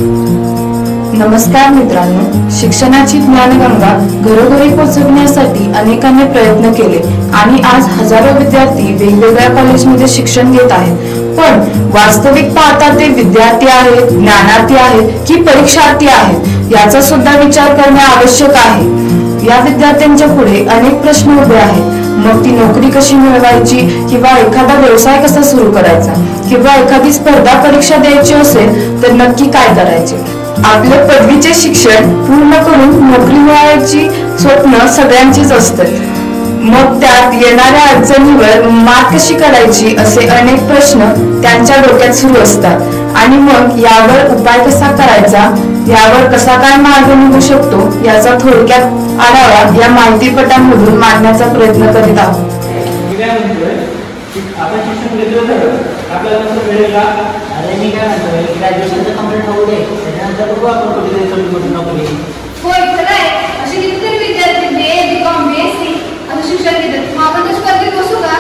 नमस्कार मित्रांनो, शिक्षणाची ज्ञानगंगा घरोघरी पोहोचविण्यासाठी अनेकांनी प्रयत्न केले आणि आज हजारो विद्यार्थी वेगवेगळ्या कॉलेजमध्ये शिक्षण घेत आहेत। पण वास्तविक पाहता ते विद्यार्थी आहेत, ज्ञानार्थी आहेत की परीक्षार्थी आहेत याचा सुद्धा विचार करणे आवश्यक आहे। या विद्यार्थ्यांच्या पुढे अनेक प्रश्न उभे आहेत। मग ती नोकरी कशी मिळवायची किंवा एखादा व्यवसाय कसा सुरू करायचा किंवा एखादी स्पर्धा परीक्षा द्यायची असेल तर नक्की काय करायचे। आपले पदवीचे शिक्षण पूर्ण करून नोकरी मिळवायची स्वप्न सगळ्यांचीच असतात। मग त्यात येणाऱ्या अडचणीवर मात कशी करायची असे अनेक प्रश्न त्यांच्या डोक्यात सुरू असतात आणि मग यावर उपाय कसा करायचा, यावर कसा काय मार्ग निघू शकतो याचा थोडक्यात आढावा या माहितीपटांमधून मांडण्याचा प्रयत्न करीत आहोत। आपण शिक्षण घेतलं तर आपल्याला वेळेला अरे मी काय म्हणतोय ग्रॅज्युएशनचं कंप्लीट होऊ दे, त्याच्यानंतर बघू आपण कुठेतरी छोटी मोठी नोकरी। होय खरं आहे, असे कितीतरी विद्यार्थी BA, BCom, BSc असं शिक्षण घेतात। मग आपण स्पर्धेत बसू का?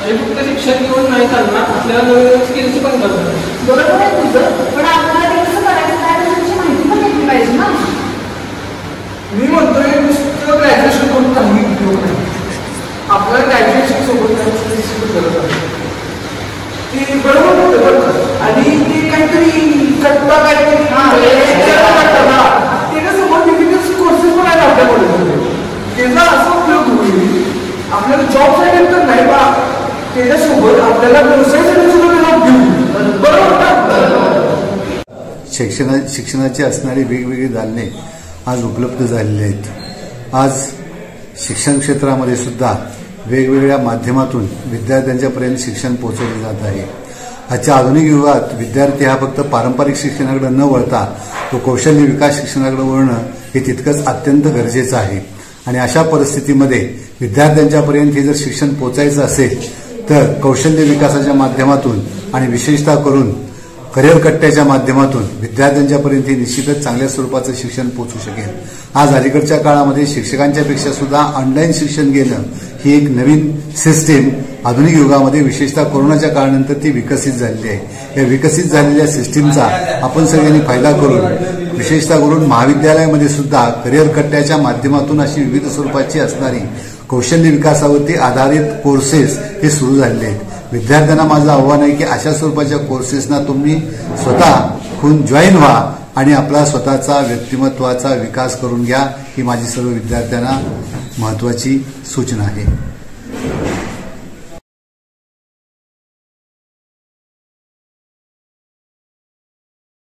आणि फक्त शिक्षण घेऊन नाही चालणार, आपल्याला नवीन स्किल्स पण करणार। बरोबर आहे तुझं, पण आपल्याला ते कसं करायचं काय त्याची माहिती पण घेतली पाहिजे ना। मी म्हणतोय नुसतं ग्रॅज्युएशन करून काही उपयोग नाही, आपल्याला ग्रॅज्युएशन सोबत गरज आहे। ती बरोबर होतं बरोबर, आणि ते काहीतरी कट्टा काहीतरी ते कसं विविध कोर्सेस पण आहेत आपल्या कॉलेजमध्ये, त्याचा असा उपयोग होईल आपल्याला जॉबसाठी तर नाही बा, त्याच्यासोबत आपल्याला व्यवसायासाठी सुद्धा घेऊ बरोबर। शिक्षणाची असणारी वेगवेगळी दालने आज उपलब्ध झालेली आहेत। आज शिक्षण क्षेत्रामध्ये सुद्धा वेगवेगळ्या माध्यमातून विद्यार्थ्यांच्यापर्यंत शिक्षण पोहोचवले जात आहे। आजच्या आधुनिक युगात विद्यार्थी हा फक्त पारंपरिक शिक्षणाकडे न वळता तो कौशल्य विकास शिक्षणाकडे वळणं हे तितकंच अत्यंत गरजेचं आहे। आणि अशा परिस्थितीमध्ये विद्यार्थ्यांच्यापर्यंत हे जर शिक्षण पोहोचायचं असेल तर कौशल्य विकासाच्या माध्यमातून आणि विशेषतः करून करिअर कट्ट्याच्या माध्यमातून विद्यार्थ्यांच्यापर्यंत हे निश्चितच चांगल्या स्वरूपाचं शिक्षण पोहोचू शकेल। आज अलीकडच्या काळामध्ये शिक्षकांच्या पेक्षा सुद्धा ऑनलाईन शिक्षण घेणं ही एक नवीन सिस्टीम आधुनिक युगामध्ये विशेषतः कोरोनाच्या काळानंतर ती विकसित झालेली आहे। या विकसित झालेल्या सिस्टीमचा आपण सगळ्यांनी फायदा करून विशेषतः करून महाविद्यालयामध्ये सुद्धा करिअर कट्ट्याच्या माध्यमातून अशी विविध स्वरूपाची असणारी कौशल्य विकासावरती आधारित कोर्सेस हे सुरू झालेले आहेत। विद्यार्थ्यांना माझं आव्हान आहे की अशा स्वरूपाच्या कोर्सेसना तुम्ही स्वतःहून जॉईन व्हा आणि आपला स्वतःचा व्यक्तिमत्वाचा विकास करून घ्या, ही माझी सर्व विद्यार्थ्यांना महत्त्वाची सूचना आहे।